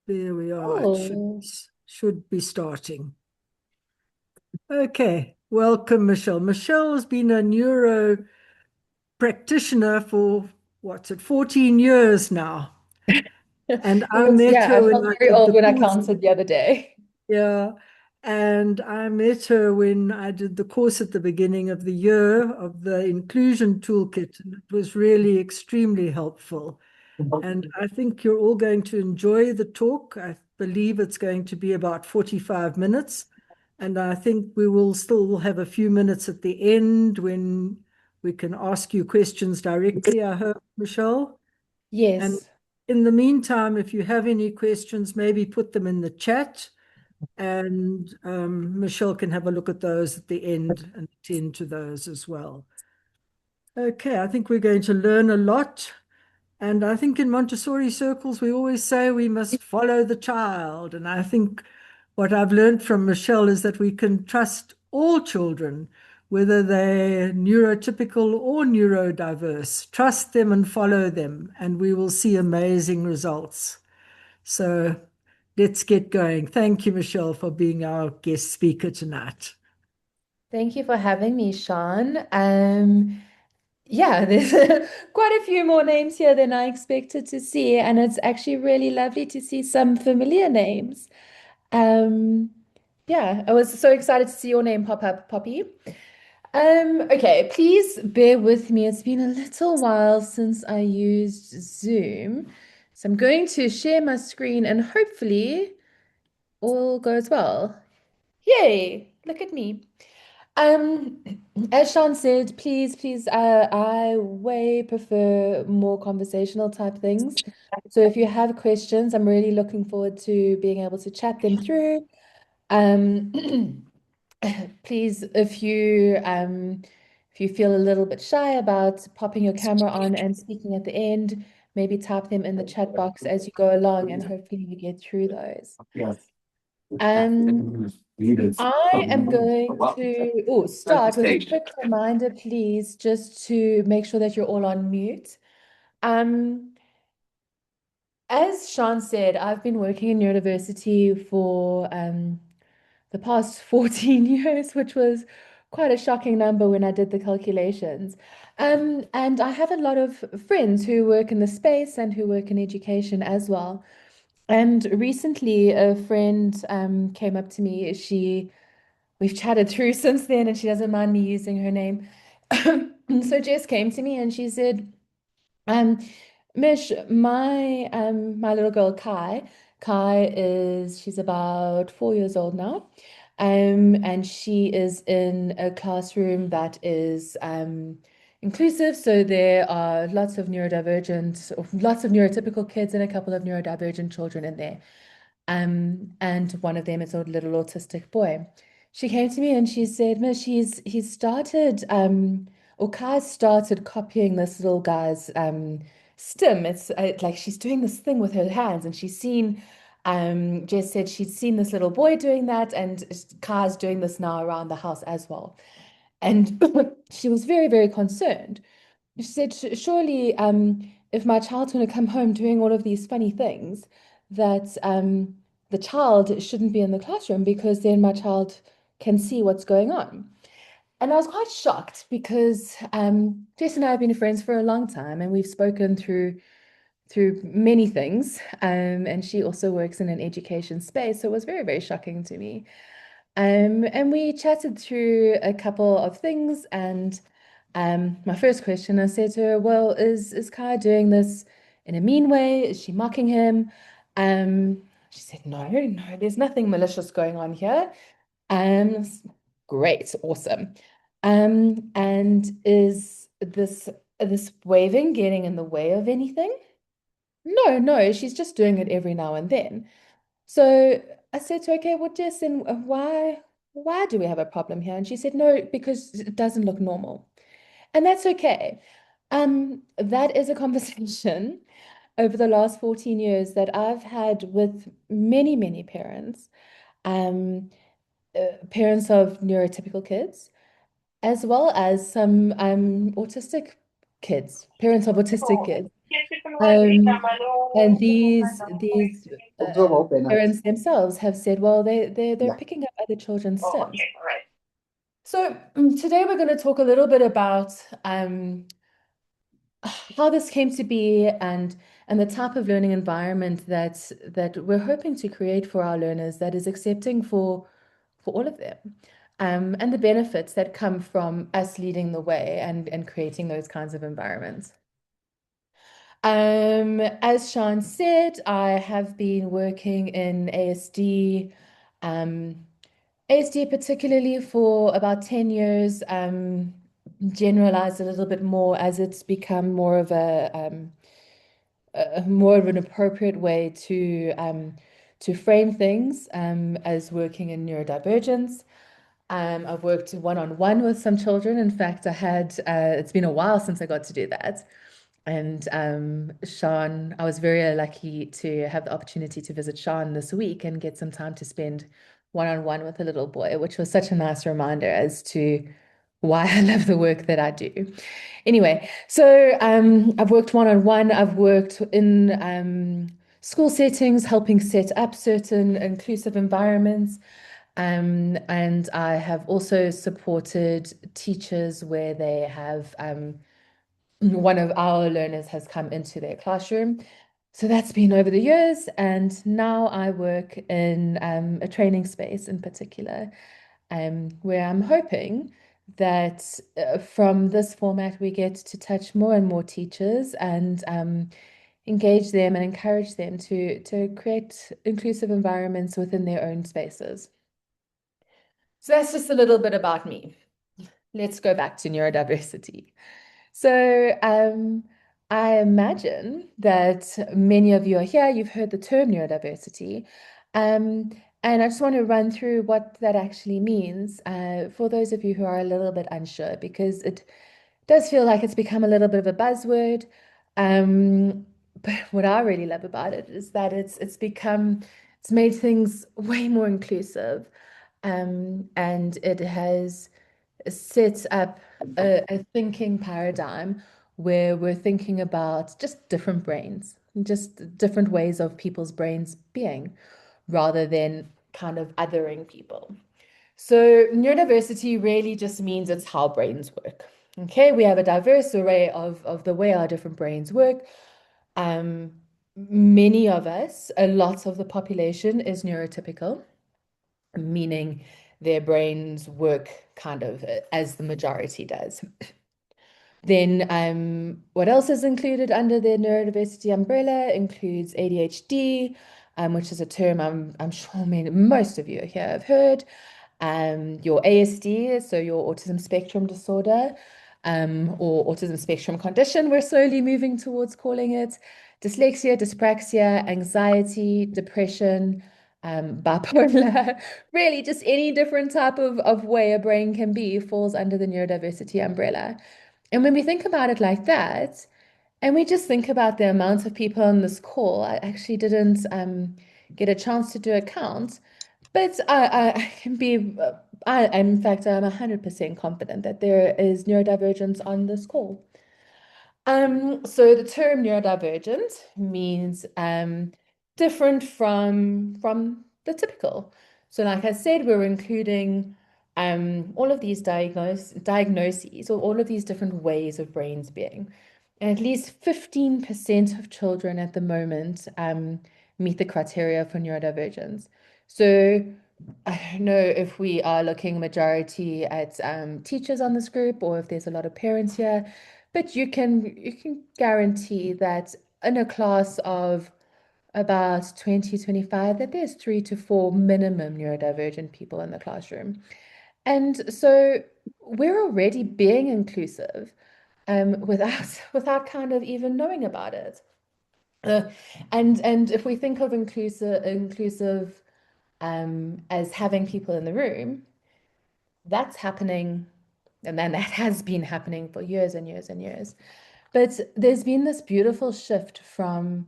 There we are. It Oh, should be starting. Okay. Welcome, Michelle. Michelle has been a neuro practitioner for what's it, 14 years now. And it I was, met yeah, I her when felt I very did old the when I course. counted the other day. Yeah. And I met her when I did the course at the beginning of the year of the inclusion toolkit. And it was really extremely helpful. And I think you're all going to enjoy the talk. I believe it's going to be about 45 minutes. And I think we will still have a few minutes at the end when we can ask you questions directly, I hope, Michelle. And Yes. in the meantime, if you have any questions, maybe put them in the chat and Michelle can have a look at those at the end and attend to those as well. Okay, I think we're going to learn a lot. And I think in Montessori circles, we always say we must follow the child. And I think what I've learned from Michelle is that we can trust all children, whether they're neurotypical or neurodiverse. Trust them and follow them, and we will see amazing results. So let's get going. Thank you, Michelle, for being our guest speaker tonight. Thank you for having me, Sean. Yeah, there's quite a few more names here than I expected to see, and it's actually really lovely to see some familiar names. Um, yeah, I was so excited to see your name pop up, Poppy. Okay, please bear with me. It's been a little while since I used Zoom. So I'm going to share my screen and hopefully all goes well. Yay, look at me. Um, as Sean said, please, I way prefer more conversational type things. So if you have questions, I'm really looking forward to being able to chat them through. Um, please, if you feel a little bit shy about popping your camera on and speaking at the end, maybe type them in the chat box as you go along, and hopefully you get through those. Um, I am going to start with a quick reminder, please, just to make sure that you're all on mute. Um, as Sean said, I've been working in neurodiversity for the past 14 years, which was quite a shocking number when I did the calculations. And I have a lot of friends who work in the space and who work in education as well. And recently, a friend came up to me. We've chatted through since then, and she doesn't mind me using her name. So Jess came to me and she said, um, Mish, my little girl Kai she's about 4 years old now. And she is in a classroom that is inclusive. So there are lots of neurodivergent, or lots of neurotypical kids and a couple of neurodivergent children in there. And one of them is a little autistic boy. She came to me and she said, Miss, he's started or Kai started copying this little guy's stim. It's like she's doing this thing with her hands, and she's seen Jess said she'd seen this little boy doing that, and Kai's doing this now around the house as well. And she was very, very concerned. She said, Surely, if my child's going to come home doing all of these funny things, that the child shouldn't be in the classroom because then my child can see what's going on." And I was quite shocked because Jess and I have been friends for a long time, and we've spoken through many things. And she also works in an education space, so it was very, very shocking to me. And we chatted through a couple of things, and my first question, I said to her, "Well, is Kai doing this in a mean way? Is she mocking him?" She said, "No, there's nothing malicious going on here." Um, Great, awesome. And is this waving getting in the way of anything? No, she's just doing it every now and then. So I said to her, okay, well, Jess, and why do we have a problem here? And she said, no, because it doesn't look normal. And that's okay. That is a conversation over the last 14 years that I've had with many, many parents, um, parents of neurotypical kids, as well as some autistic kids, parents of autistic kids. Um, and parents themselves have said, well, they're picking up other children's STEMs. So today we're going to talk a little bit about how this came to be and the type of learning environment that we're hoping to create for our learners that is accepting for all of them. And the benefits that come from us leading the way and creating those kinds of environments. As Sean said, I have been working in ASD particularly for about 10 years, generalized a little bit more as it's become more of more of an appropriate way to frame things as working in neurodivergence. I've worked one-on-one with some children. In fact, it's been a while since I got to do that. And Sean, I was very lucky to have the opportunity to visit Sean this week and get some time to spend one-on-one with a little boy, which was such a nice reminder as to why I love the work that I do. Anyway, so I've worked one-on-one, I've worked in school settings, helping set up certain inclusive environments. And I have also supported teachers where they have one of our learners has come into their classroom. So that's been over the years. And now I work in a training space in particular, where I'm hoping that from this format, we get to touch more and more teachers and engage them and encourage them to create inclusive environments within their own spaces. So that's just a little bit about me. Let's go back to neurodiversity. So I imagine that many of you are here, you've heard the term neurodiversity. And I just want to run through what that actually means for those of you who are a little bit unsure, because it does feel like it's become a little bit of a buzzword. But what I really love about it is that it's made things way more inclusive. And it has set up a thinking paradigm where we're thinking about just different brains, just different ways of people's brains being, rather than kind of othering people. So neurodiversity really just means it's how brains work. Okay, we have a diverse array of the way our different brains work. Many of us, a lot of the population is neurotypical, meaning their brains work kind of as the majority does. Then what else is included under the neurodiversity umbrella includes ADHD, which is a term I'm sure most of you here have heard. Your ASD, so your autism spectrum disorder, or autism spectrum condition, we're slowly moving towards calling it. Dyslexia, dyspraxia, anxiety, depression, bipolar, really just any different type of way a brain can be falls under the neurodiversity umbrella. And when we think about it like that, and we just think about the amount of people on this call, I actually didn't get a chance to do a count, but I can be, in fact, I'm 100% confident that there is neurodivergence on this call. So the term neurodivergent means different from the typical. So like I said, we're including all of these diagnoses or all of these different ways of brains being. And at least 15% of children at the moment meet the criteria for neurodivergence. So I don't know if we are looking majority at teachers on this group or if there's a lot of parents here, but you can guarantee that in a class of about 20, 25, that there's 3 to 4 minimum neurodivergent people in the classroom. And so we're already being inclusive without kind of even knowing about it. And if we think of inclusive as having people in the room, that's happening, and then that has been happening for years and years and years. But there's been this beautiful shift from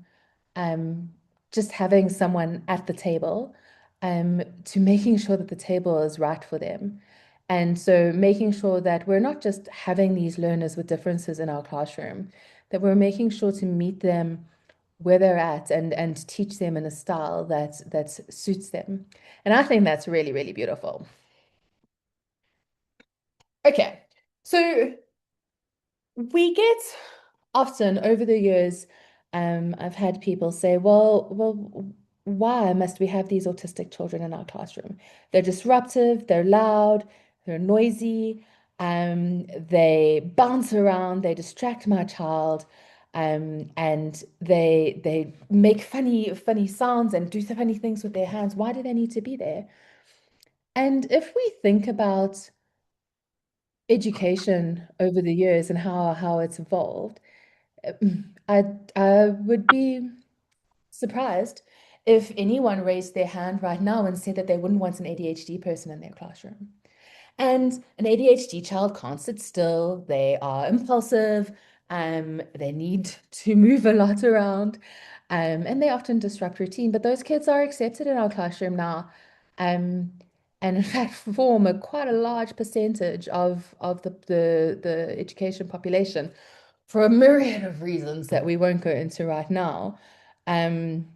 just having someone at the table to making sure that the table is right for them. And so making sure that we're not just having these learners with differences in our classroom, that we're making sure to meet them where they're at and teach them in a style that suits them. And I think that's really, really beautiful. Okay, so we get often over the years, I've had people say, well, why must we have these autistic children in our classroom? They're disruptive, they're loud, they're noisy, they bounce around, they distract my child, and they make funny sounds and do funny things with their hands. Why do they need to be there? And if we think about education over the years and how it's evolved, I would be surprised if anyone raised their hand right now and said that they wouldn't want an ADHD person in their classroom. And an ADHD child can't sit still. They are impulsive. They need to move a lot around. And they often disrupt routine. But those kids are accepted in our classroom now. Um, and in fact form quite a large percentage of the education population for a myriad of reasons that we won't go into right now. Um,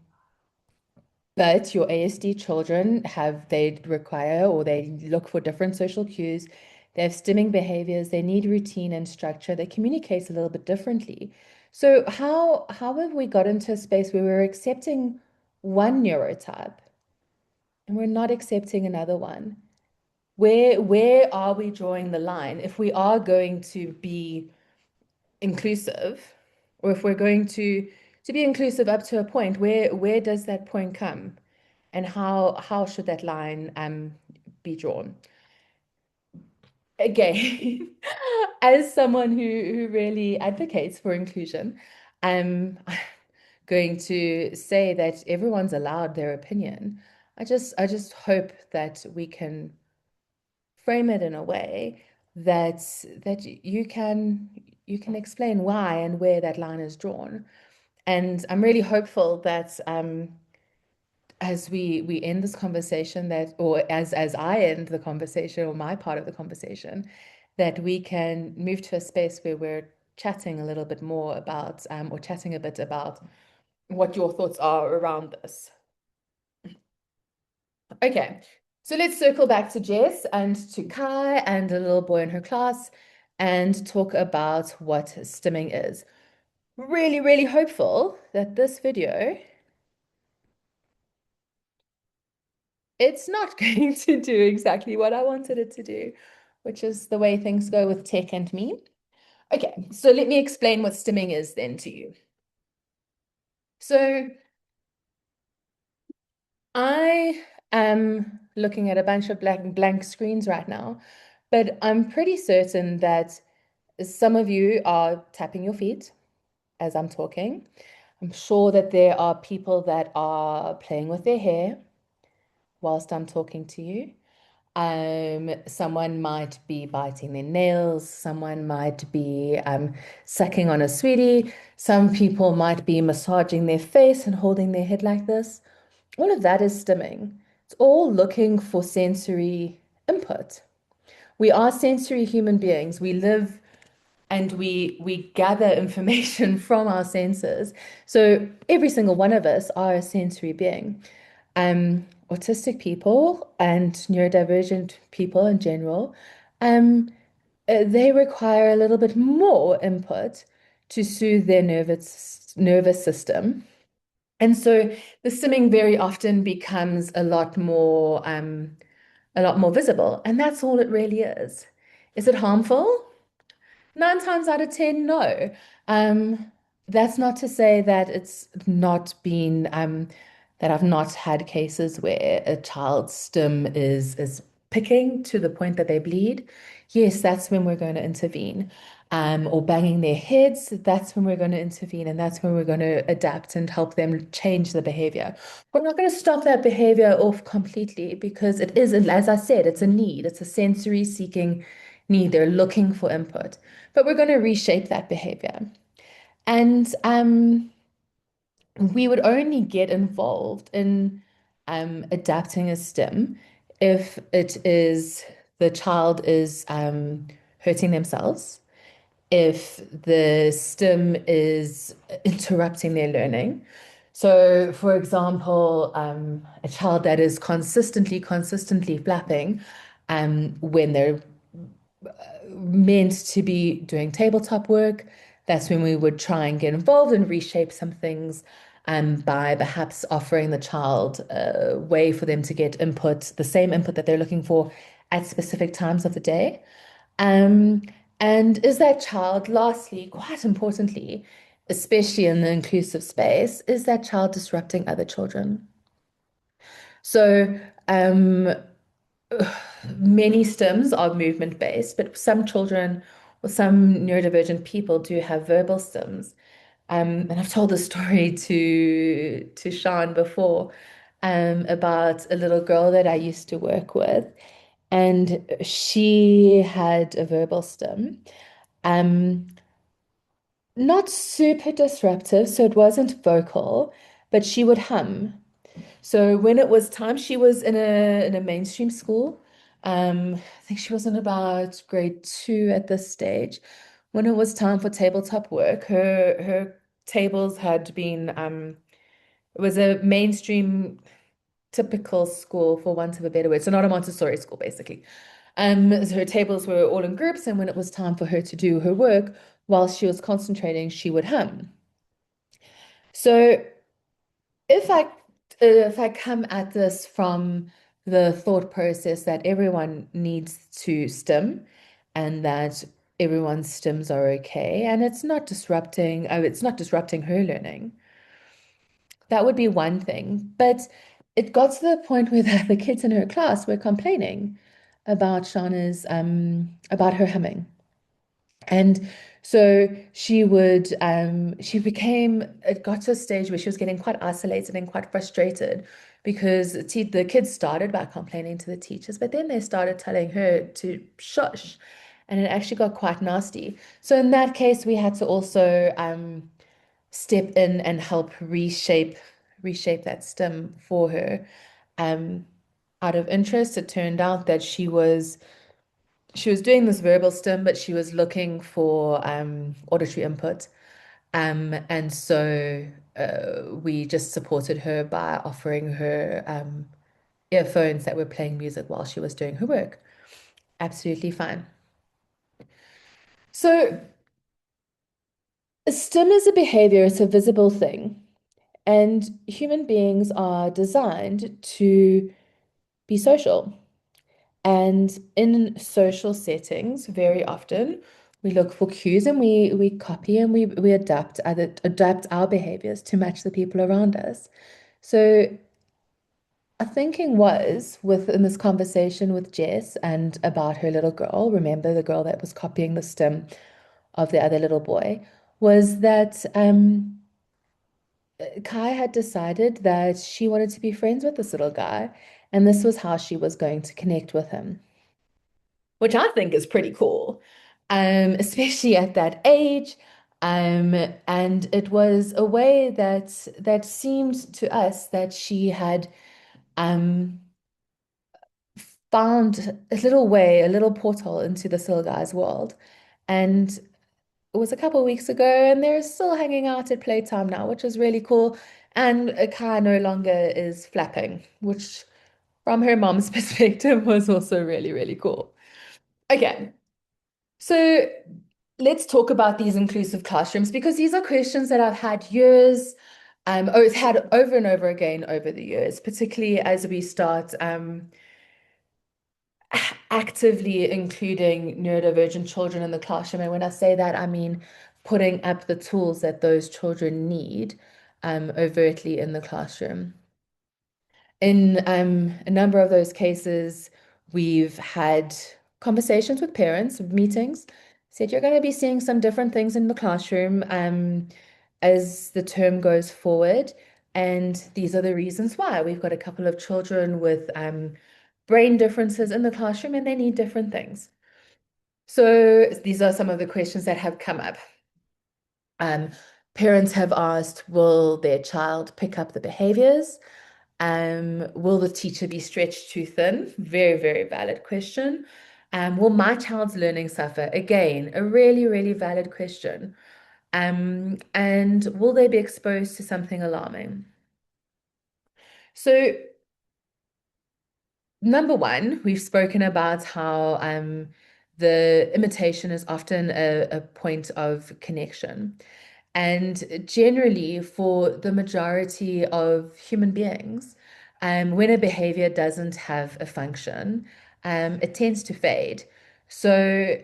but your ASD children they require or they look for different social cues. They have stimming behaviors. They need routine and structure. They communicate a little bit differently. So how have we got into a space where we're accepting one neurotype and we're not accepting another one? Where are we drawing the line? If we are going to be inclusive, or if we're going to be inclusive up to a point, where does that point come? And how should that line be drawn? Again, as someone who really advocates for inclusion, I'm going to say that everyone's allowed their opinion. I just hope that we can frame it in a way that you can explain why and where that line is drawn. And I'm really hopeful that as we end this conversation that or as I end the conversation or my part of the conversation, that we can move to a space where we're chatting a little bit more about or chatting a bit about what your thoughts are around this. Okay, so let's circle back to Jess and to Kai and a little boy in her class and talk about what stimming is. Really, really hopeful that this video, it's not going to do exactly what I wanted it to do, which is the way things go with tech and me. Okay, so let me explain what stimming is then to you. So I am looking at a bunch of blank screens right now, but I'm pretty certain that some of you are tapping your feet as I'm talking. I'm sure that there are people that are playing with their hair whilst I'm talking to you. Someone might be biting their nails, someone might be sucking on a sweetie, some people might be massaging their face and holding their head like this. All of that is stimming. It's all looking for sensory input. We are sensory human beings. We live and we gather information from our senses. So every single one of us are a sensory being. Autistic people and neurodivergent people in general, they require a little bit more input to soothe their nervous system. And so the stimming very often becomes a lot more visible. And that's all it really is. Is it harmful? 9 times out of 10, no. Um, that's not to say that it's not been that I've not had cases where a child's stim is picking to the point that they bleed. Yes, that's when we're going to intervene. Or banging their heads, that's when we're going to intervene, and that's when we're going to adapt and help them change the behavior. We're not going to stop that behavior off completely because it is, as I said, it's a need. It's a sensory seeking need. They're looking for input, but we're going to reshape that behavior. And we would only get involved in adapting a stim if it is the child is hurting themselves, if the stim is interrupting their learning. So, for example, a child that is consistently flapping when they're meant to be doing tabletop work, that's when we would try and get involved and reshape some things by perhaps offering the child a way for them to get input, the same input that they're looking for at specific times of the day. Um, and is that child, lastly, quite importantly, especially in the inclusive space, is that child disrupting other children? So, many STEMs are movement based, but some children or some neurodivergent people do have verbal STEMs. And I've told the story to Sean before, about a little girl that I used to work with, and she had a verbal STEM. Um, Not super disruptive, so it wasn't vocal, but she would hum. So when it was time, she was in a mainstream school. I think she was in about grade 2 at this stage. When it was time for tabletop work, her tables had been it was a mainstream typical school, for want of a better word. So not a Montessori school, basically. So her tables were all in groups, and when it was time for her to do her work, while she was concentrating, she would hum. So if I come at this from the thought process that everyone needs to stim and that everyone's stims are okay and it's not disrupting her learning, that would be one thing. But it got to the point where the kids in her class were complaining about Shauna's about her humming. And so it got to a stage where she was getting quite isolated and quite frustrated because the kids started by complaining to the teachers, but then they started telling her to shush, and it actually got quite nasty. So in that case, we had to also step in and help reshape that stim for her. Um, Out of interest, it turned out that she was doing this verbal stim, but she was looking for auditory input. And so we just supported her by offering her earphones that were playing music while she was doing her work. Absolutely fine. So a stim is a behavior, it's a visible thing. And human beings are designed to be social. And in social settings, very often we look for cues and we copy and we adapt our behaviors to match the people around us. So our thinking was within this conversation with Jess and about her little girl, remember the girl that was copying the stim of the other little boy, was that Kai had decided that she wanted to be friends with this little guy, and this was how she was going to connect with him, which I think is pretty cool, especially at that age. And it was a way that seemed to us that she had um, found a little way, a little portal into this little guy's world. And it was a couple of weeks ago, and they're still hanging out at playtime now, which is really cool. And Kai no longer is flapping, which from her mom's perspective was also really, really cool. Okay, so let's talk about these inclusive classrooms because these are questions that I've had it's had over and over again over the years, particularly as we start actively including neurodivergent children in the classroom. And when I say that, I mean putting up the tools that those children need overtly in the classroom. In a number of those cases, we've had conversations with parents, meetings, said you're going to be seeing some different things in the classroom as the term goes forward. And these are the reasons why. We've got a couple of children with brain differences in the classroom and they need different things. So these are some of the questions that have come up. Parents have asked, will their child pick up the behaviors? Will the teacher be stretched too thin? Very, very valid question. Will my child's learning suffer? Again, a really, really valid question. And will they be exposed to something alarming? So, number one, we've spoken about how the imitation is often a point of connection. And generally, for the majority of human beings, when a behavior doesn't have a function, it tends to fade. So,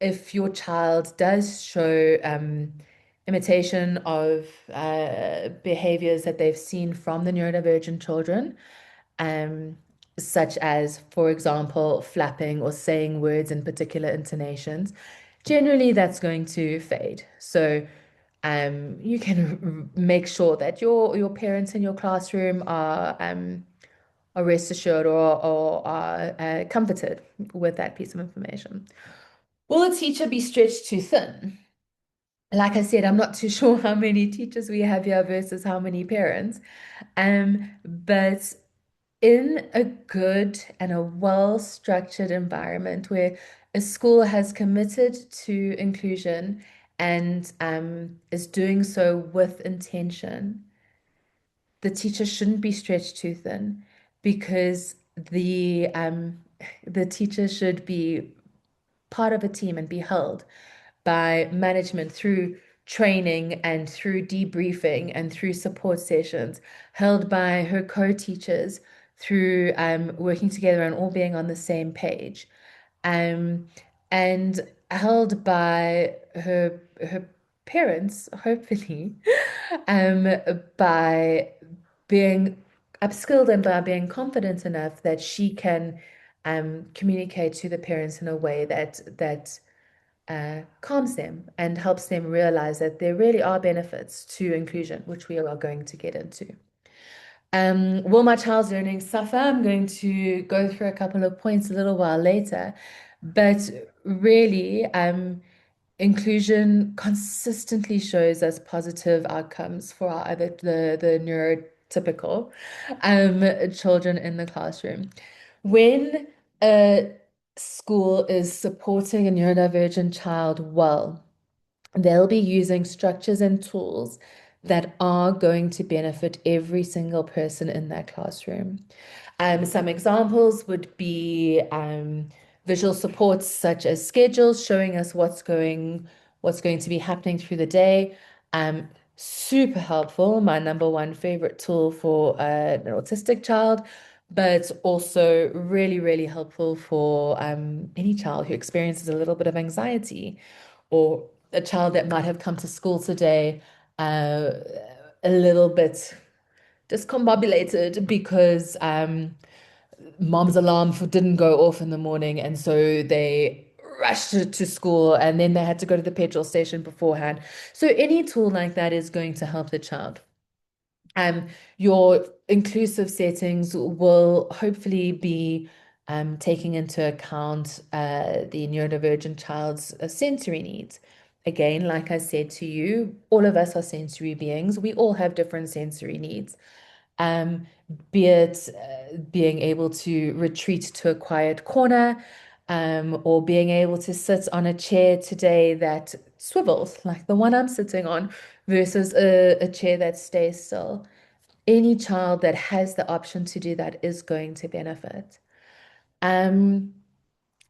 if your child does show imitation of behaviors that they've seen from the neurodivergent children, um, such as, for example, flapping or saying words in particular intonations, generally that's going to fade. So you can make sure that your parents in your classroom are rest assured or are comforted with that piece of information. Will a teacher be stretched too thin? Like I said, I'm not too sure how many teachers we have here versus how many parents. But in a good and a well-structured environment where a school has committed to inclusion and is doing so with intention, the teacher shouldn't be stretched too thin because the teacher should be part of a team and be held by management through training and through debriefing and through support sessions, held by her co-teachers through working together and all being on the same page, um, and held by her parents, hopefully, um, by being upskilled and by being confident enough that she can communicate to the parents in a way that calms them and helps them realize that there really are benefits to inclusion, which we are going to get into. Will my child's learning suffer? I'm going to go through a couple of points a little while later, but really, inclusion consistently shows us positive outcomes for our other the neurotypical children in the classroom. When a school is supporting a neurodivergent child well, they'll be using structures and tools that are going to benefit every single person in that classroom. Some examples would be visual supports such as schedules showing us what's going to be happening through the day. Super helpful, my number one favorite tool for an autistic child, but also really, really helpful for any child who experiences a little bit of anxiety or a child that might have come to school today a little bit discombobulated because mom's alarm didn't go off in the morning, and so they rushed to school and then they had to go to the petrol station beforehand. So any tool like that is going to help the child. Your inclusive settings will hopefully be taking into account the neurodivergent child's sensory needs. Again, like I said to you, all of us are sensory beings. We all have different sensory needs. Um, be it being able to retreat to a quiet corner, or being able to sit on a chair today that swivels, like the one I'm sitting on, versus a chair that stays still. Any child that has the option to do that is going to benefit. Um,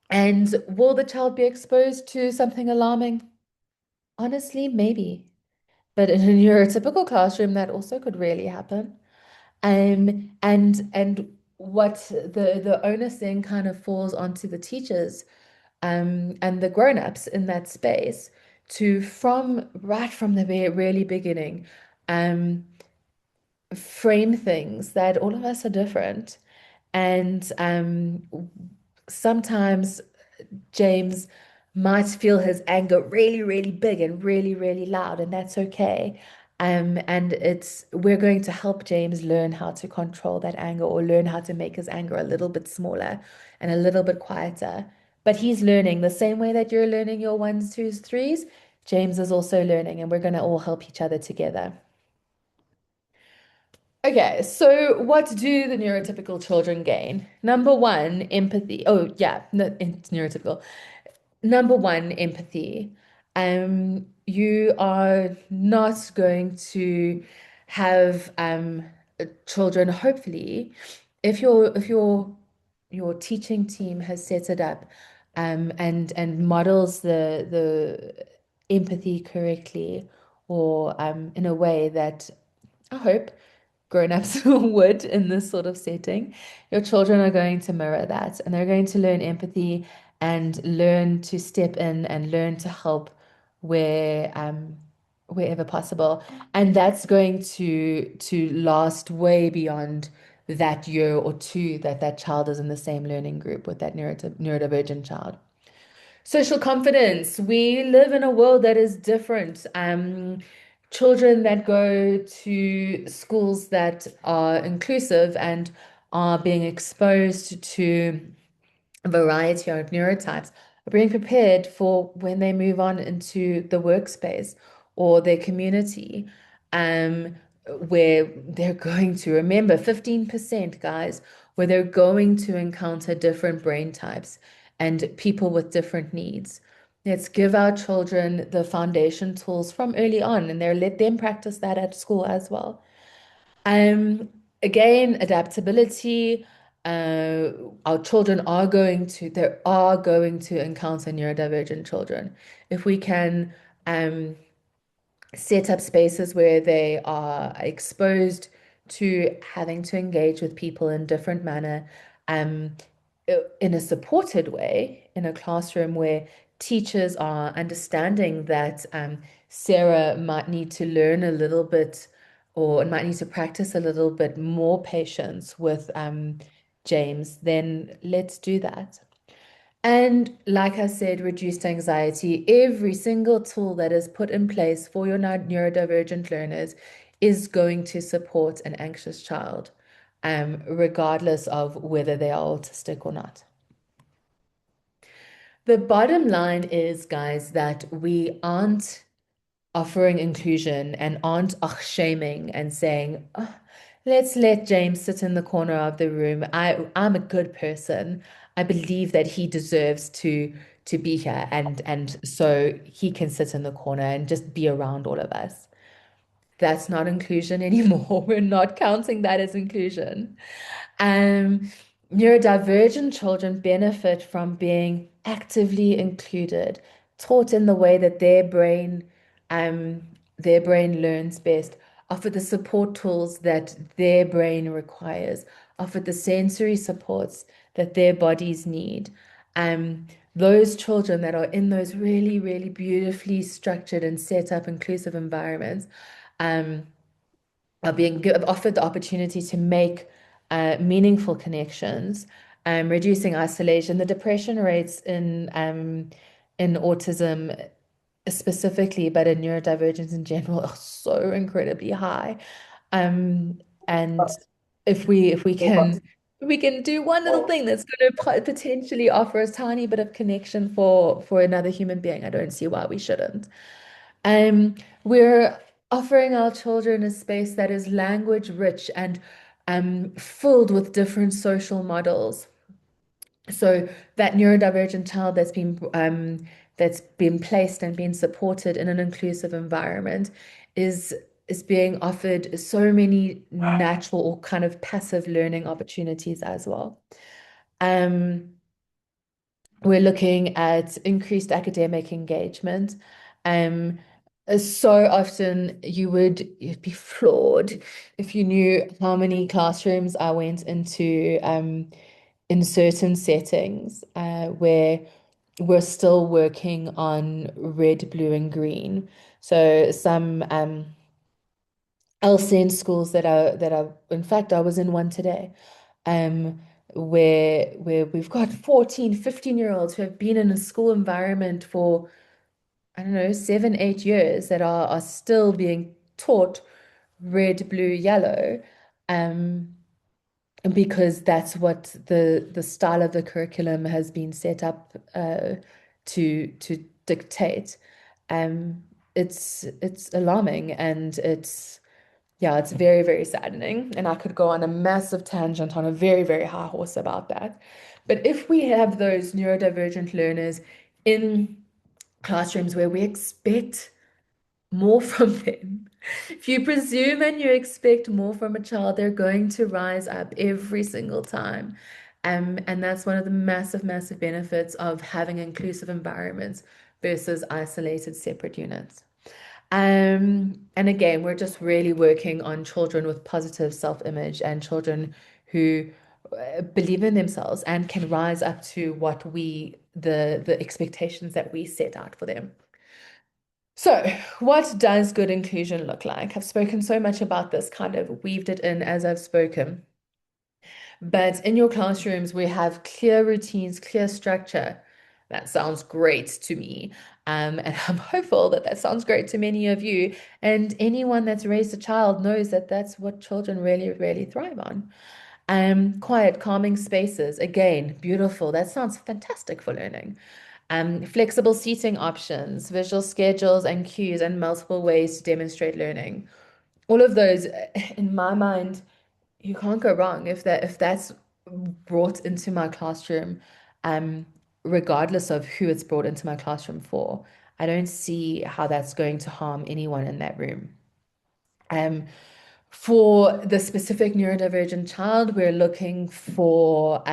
and will the child be exposed to something alarming? Honestly, maybe. But in a neurotypical classroom, that also could really happen. And what the onus then kind of falls onto the teachers and the grown-ups in that space to from right from the really beginning frame things that all of us are different. And sometimes James might feel his anger really, really big and really, really loud, and that's okay. And we're going to help James learn how to control that anger or learn how to make his anger a little bit smaller and a little bit quieter. But he's learning the same way that you're learning your ones, twos, threes. James is also learning, and we're going to all help each other together. Okay, so what do the neurotypical children gain? Number one, empathy. Oh, yeah, no, it's neurotypical. Number one, empathy. You are not going to have children, hopefully, if your teaching team has set it up and models the empathy correctly, or in a way that I hope grown-ups would in this sort of setting, your children are going to mirror that, and they're going to learn empathy and learn to step in and learn to help wherever possible. And that's going to last way beyond that year or two that that child is in the same learning group with that neurodivergent child. Social confidence. We live in a world that is different. Children that go to schools that are inclusive and are being exposed to a variety of neurotypes are being prepared for when they move on into the workspace or their community, um, where they're going to, remember, 15%, guys, where they're going to encounter different brain types and people with different needs. Let's give our children the foundation tools from early on, and let them practice that at school as well. Um, Again, adaptability. Uh, our children are going to encounter neurodivergent children. If we can um, set up spaces where they are exposed to having to engage with people in different manner, um, in a supported way, in a classroom where teachers are understanding that Sarah might need to learn a little bit or might need to practice a little bit more patience with James, then let's do that. And like I said, reduced anxiety. Every single tool that is put in place for your neurodivergent learners is going to support an anxious child, regardless of whether they are autistic or not. The bottom line is, guys, that we aren't offering inclusion and aren't shaming and saying, "Oh, let's let James sit in the corner of the room. I'm a good person. I believe that he deserves to be here and so he can sit in the corner and just be around all of us." That's not inclusion anymore. We're not counting that as inclusion. Um, Neurodivergent children benefit from being actively included, taught in the way that um, their brain learns best, offered the support tools that their brain requires, offered the sensory supports that their bodies need. Those children that are in those really, really beautifully structured and set up inclusive environments, um, are being offered the opportunity to make meaningful connections, reducing isolation. The depression rates in autism specifically, but in neurodivergence in general, are so incredibly high. And if we can do one little thing that's going to potentially offer a tiny bit of connection for another human being, I don't see why we shouldn't. We're offering our children a space that is language rich and filled with different social models. So that neurodivergent child that's been placed and been supported in an inclusive environment is is being offered so many natural or kind of passive learning opportunities as well. Um, we're looking at increased academic engagement. Um, so often you'd be floored if you knew how many classrooms I went into in certain settings where we're still working on red, blue, and green. So some LSEN schools that are in fact I was in one today, um, where we've got 14, 15-year-olds who have been in a school environment for, I don't know, 7, 8 years that are still being taught red, blue, yellow, um, because that's what the style of the curriculum has been set up to dictate. Um, it's alarming and it's Yeah, it's very, very saddening. And I could go on a massive tangent on a very, very high horse about that. But if we have those neurodivergent learners in classrooms where we expect more from them, if you presume and you expect more from a child, they're going to rise up every single time. And that's one of the massive, massive benefits of having inclusive environments versus isolated separate units. And again, we're just really working on children with positive self-image and children who believe in themselves and can rise up to what the expectations that we set out for them. So, what does good inclusion look like? I've spoken so much about this, kind of weaved it in as I've spoken. But in your classrooms, we have clear routines, clear structure. That sounds great to me. And I'm hopeful that that sounds great to many of you. And anyone that's raised a child knows that that's what children really, really thrive on. Quiet, calming spaces. Again, beautiful. That sounds fantastic for learning. Flexible seating options, visual schedules and cues, and multiple ways to demonstrate learning. All of those, in my mind, you can't go wrong if that's brought into my classroom, um, regardless of who it's brought into my classroom for. I don't see how that's going to harm anyone in that room. For the specific neurodivergent child, we're looking for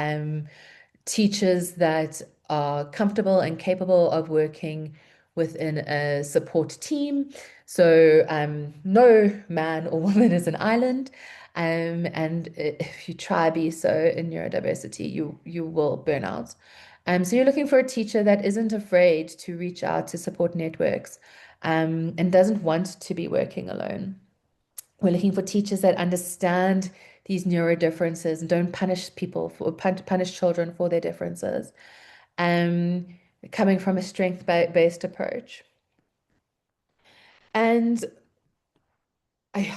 teachers that are comfortable and capable of working within a support team. So no man or woman is an island. And if you try be so in neurodiversity, you will burn out. So you're looking for a teacher that isn't afraid to reach out to support networks, and doesn't want to be working alone. We're looking for teachers that understand these neuro differences and don't punish people for punish children for their differences. Um, Coming from a strength-based approach. And I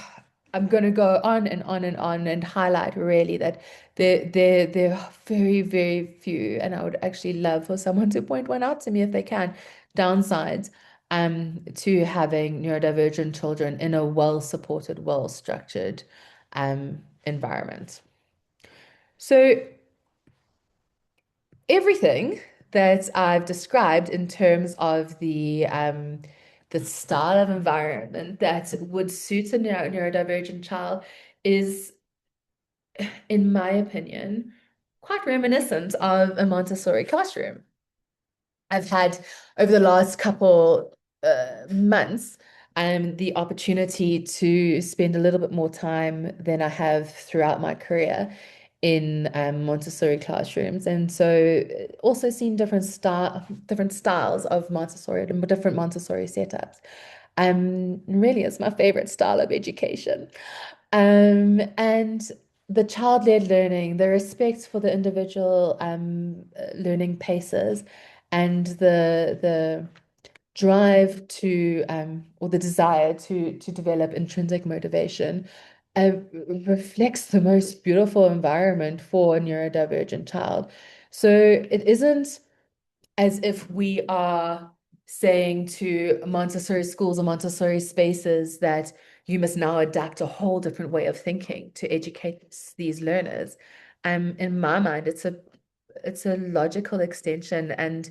I'm going to go on and on and on and highlight really that there are very, very few, and I would actually love for someone to point one out to me if they can, downsides to having neurodivergent children in a well-supported, well-structured environment. So everything that I've described in terms of the style of environment that would suit a neurodivergent child is, in my opinion, quite reminiscent of a Montessori classroom. I've had over the last couple months the opportunity to spend a little bit more time than I have throughout my career in Montessori classrooms, and so also seen different styles of Montessori and different Montessori setups. Really, it's my favorite style of education. And the child-led learning, the respect for the individual learning paces, and the drive to or the desire to develop intrinsic motivation uh, reflects the most beautiful environment for a neurodivergent child. So it isn't as if we are saying to Montessori schools or Montessori spaces that you must now adapt a whole different way of thinking to educate these learners. In my mind, it's a logical extension, and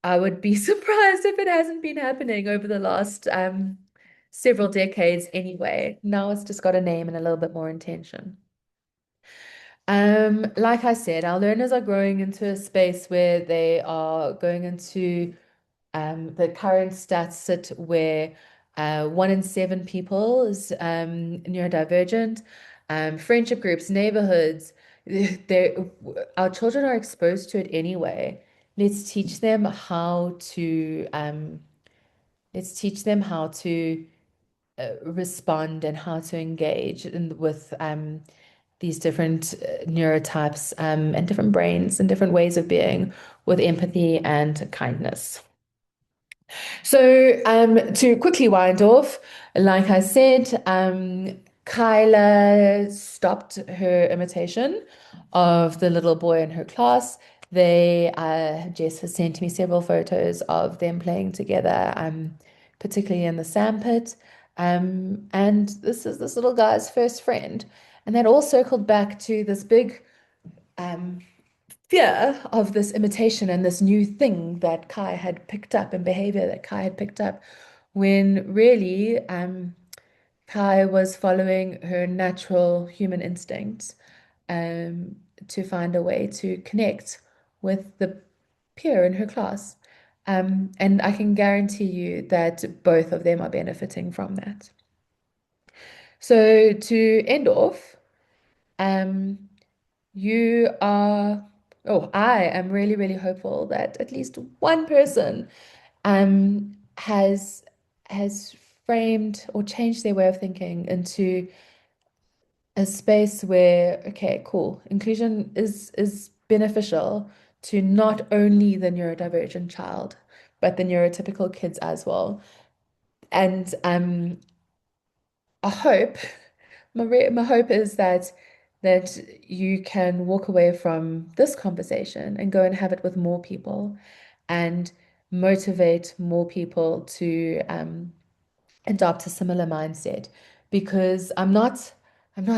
I would be surprised if it hasn't been happening over the last several decades anyway. Now it's just got a name and a little bit more intention. Like I said, our learners are growing into a space where they are going into the current stats sit where 1 in 7 people is neurodivergent. Friendship groups, neighborhoods, our children are exposed to it anyway. Let's teach them how to respond and how to engage with these different neurotypes and different brains and different ways of being with empathy and kindness. So to quickly wind off, like I said, Kyla stopped her imitation of the little boy in her class. Jess has sent me several photos of them playing together, particularly in the sandpit. And this is this little guy's first friend. And that all circled back to this big um, fear of this imitation and this new thing that Kai had picked up and behavior that Kai had picked up, when really Kai was following her natural human instincts um, to find a way to connect with the peer in her class. And I can guarantee you that both of them are benefiting from that. So to end off, um, you are, I am really, really hopeful that at least one person has framed or changed their way of thinking into a space where, okay, cool, inclusion is beneficial to not only the neurodivergent child, but the neurotypical kids as well. And I hope my hope is that you can walk away from this conversation and go and have it with more people and motivate more people to adopt a similar mindset, because I'm not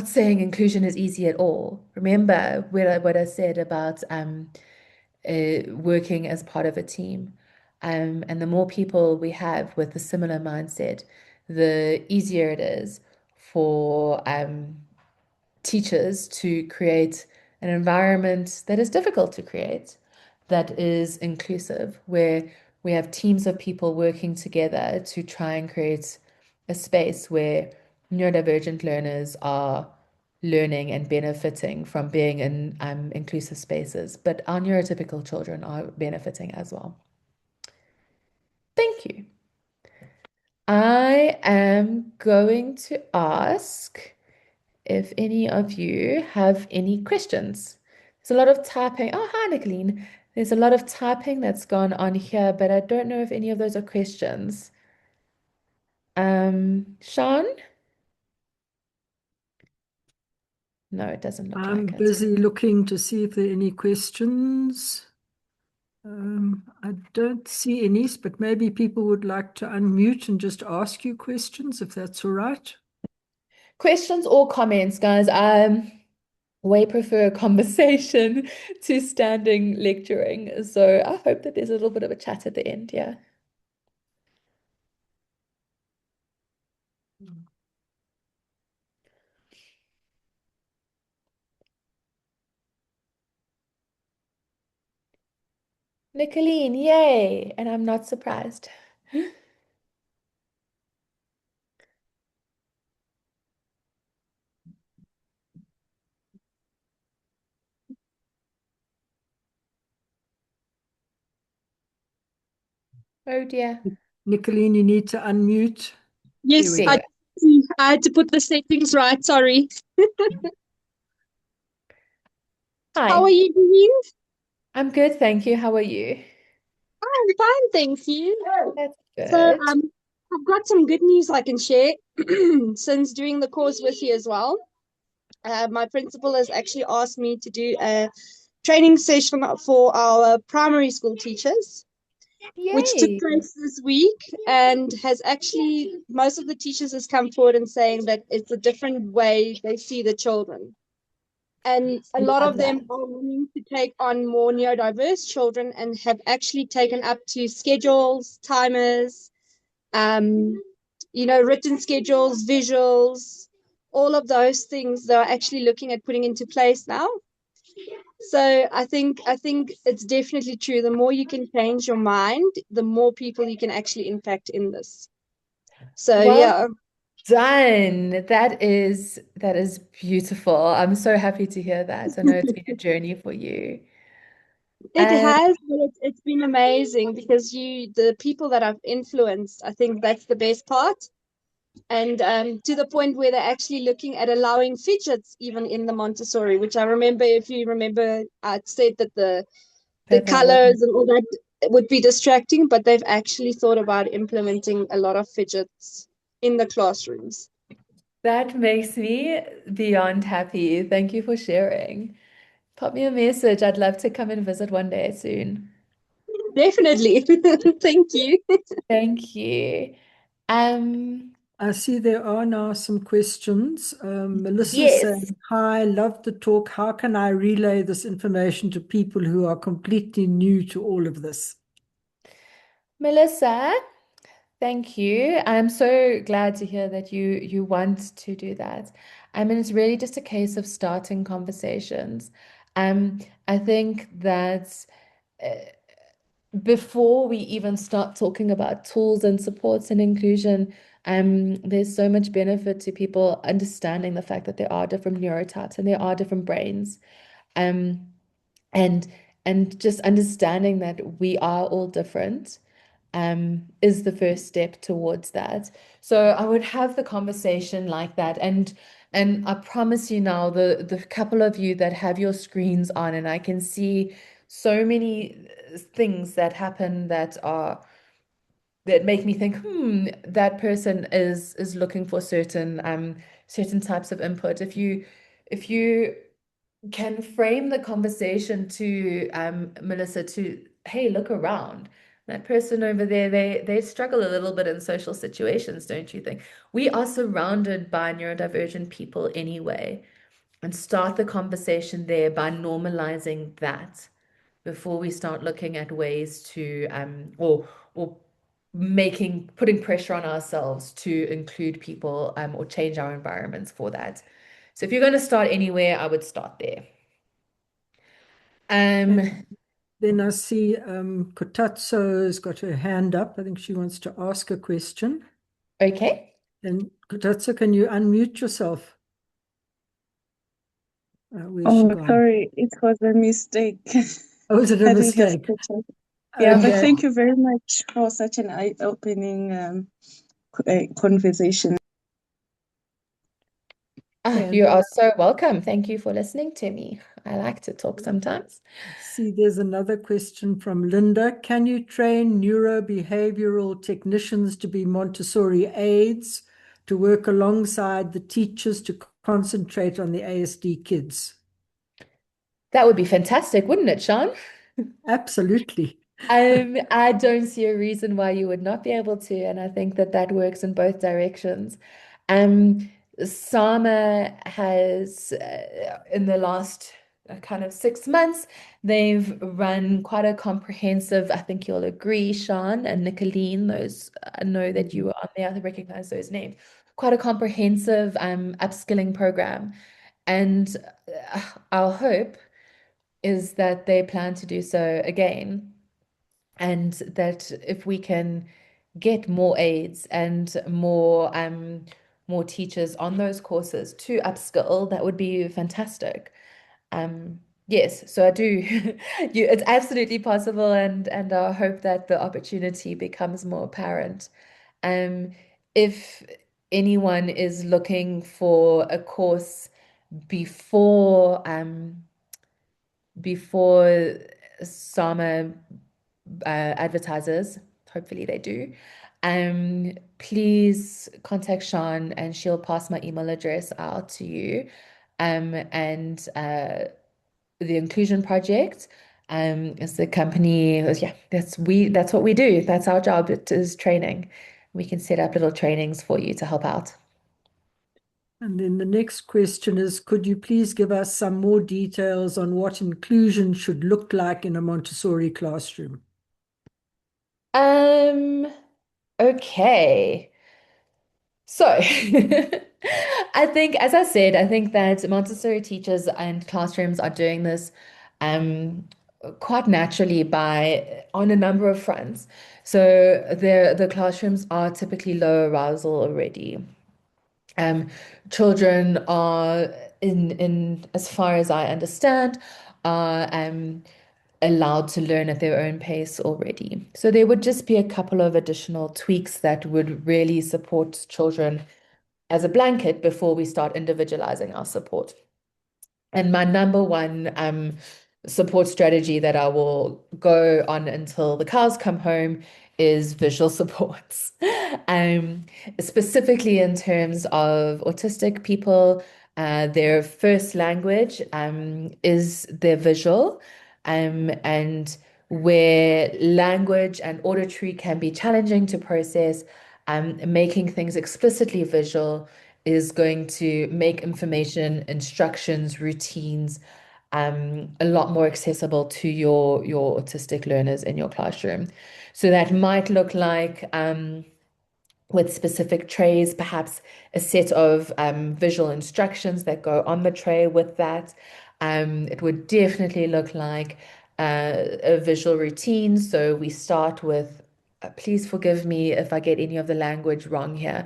saying inclusion is easy at all. Remember what I said about working as part of a team. And the more people we have with a similar mindset, the easier it is for teachers to create an environment that is difficult to create, that is inclusive, where we have teams of people working together to try and create a space where neurodivergent learners are learning and benefiting from being in inclusive spaces, but our neurotypical children are benefiting as well. Thank you. I am going to ask if any of you have any questions. There's a lot of typing. Oh, hi, Nicolene. There's a lot of typing that's gone on here, but I don't know if any of those are questions. Sean? No, it doesn't look I'm like it. busy looking to see if there are any questions. I don't see any, but maybe people would like to unmute and just ask you questions, if that's all right. Questions or comments, guys? I way prefer a conversation to standing lecturing. So I hope that there's a little bit of a chat at the end, yeah. Nicolene, yay! And I'm not surprised. Oh dear. Nicolene, you need to unmute. There Yes, we There go. I had to put the settings right. Sorry. How are Hi, you doing? I'm good, thank you. How are you? I'm fine, thank you. That's So, good. I've got some good news I can share since doing the course with you as well. My principal has actually asked me to do a training session for our primary school teachers, which took Yay. place this week, and has actually most of the teachers has come forward and saying that it's a different way they see the children. And a lot Love of that. them are willing to take on more neurodiverse children and have actually taken up to schedules, timers, um, written schedules, visuals, all of those things they're actually looking at putting into place now. So I think it's definitely true. The more you can change your mind, the more people you can actually impact in this. So Well yeah. done. That is beautiful. I'm so happy to hear that. I know it's been a journey for you. It Um, has, but it's been amazing because the people that I've influenced, I think that's the best part. And to the point where they're actually looking at allowing fidgets even in the Montessori, which I remember, if you remember, I said that the that wasn't colors and all that would be distracting, but they've actually thought about implementing a lot of fidgets in the classrooms. that makes me beyond happy. Thank you for sharing. Pop me a message. I'd love to come and visit one day soon. Definitely. Thank you. Thank you. I see there are now some questions. Melissa Yes. saying, hi, love the talk. How can I relay this information to people who are completely new to all of this? Melissa, thank you. I'm so glad to hear that you want to do that. I mean, it's really just a case of starting conversations. I think that uh, before we even start talking about tools and supports and inclusion, there's so much benefit to people understanding the fact that there are different neurotypes and there are different brains. Um, and and just understanding that we are all different is the first step towards that. So I would have the conversation like that. And I promise you now, the couple of you that have your screens on, and I can see so many things that happen that make me think, that person is looking for certain types of input. If you can frame the conversation to Melissa to, hey, look around. That person over there, they struggle a little bit in social situations, don't you think? We are surrounded by neurodivergent people anyway, and start the conversation there by normalizing that before we start looking at ways to or putting pressure on ourselves to include people or change our environments for that. So if you're going to start anywhere, I would start there. And then I see Kotatso's got her hand up. I think she wants to ask a question. Okay. And Kotatso, can you unmute yourself? Where's she Oh, gone? sorry, it was a mistake. Oh, is it a I didn't have mistake? pictures. Yeah, but Okay. thank you very much for such an eye-opening conversation. You And are so welcome. Thank you for listening to me. I like to talk sometimes. see, there's another question from Linda. Can you train neurobehavioral technicians to be Montessori aides to work alongside the teachers to concentrate on the ASD kids? That would be fantastic, wouldn't it, Sean? Absolutely. I don't see a reason why you would not be able to, and I think that that works in both directions. Sama has, in the last kind of 6 months, they've run quite a comprehensive, I think you'll agree, Sean and Nicolene, those I know that you were on there, I recognize those names, quite a comprehensive upskilling program. And our hope is that they plan to do so again, and that if we can get more aides and more teachers on those courses to upskill, that would be fantastic. Yes, so I do. It's absolutely possible, and I hope that the opportunity becomes more apparent. Um, if anyone is looking for a course before Sama advertisers, hopefully they do, please contact Sean and she'll pass my email address out to you. And the Inclusion Project is the company. Yeah, that's what we do. That's our job. It is training. We can set up little trainings for you to help out. And then the next question is, could you please give us some more details on what inclusion should look like in a Montessori classroom? Okay. So, I think, as I said, I think that Montessori teachers and classrooms are doing this quite naturally on a number of fronts. So the classrooms are typically low arousal already. Children are in as far as I understand, are allowed to learn at their own pace already. So there would just be a couple of additional tweaks that would really support children as a blanket before we start individualizing our support. And my number one support strategy that I will go on until the cows come home is visual supports. Specifically in terms of autistic people, their first language is their visual, and where language and auditory can be challenging to process, Making things explicitly visual is going to make information, instructions, routines a lot more accessible to your autistic learners in your classroom. So that might look like with specific trays, perhaps a set of visual instructions that go on the tray with that. It would definitely look like a visual routine. So we start with, please forgive me if I get any of the language wrong here.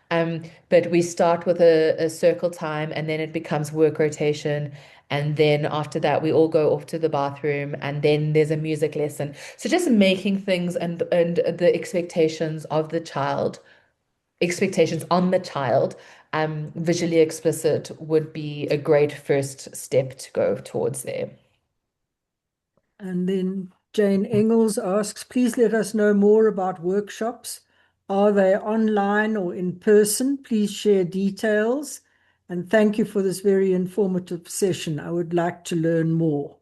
But we start with a circle time, and then it becomes work rotation. And then after that, we all go off to the bathroom, and then there's a music lesson. So just making things and the expectations on the child, visually explicit would be a great first step to go towards there. And then Jane Engels asks, please let us know more about workshops. Are they online or in person? Please share details. And thank you for this very informative session. I would like to learn more.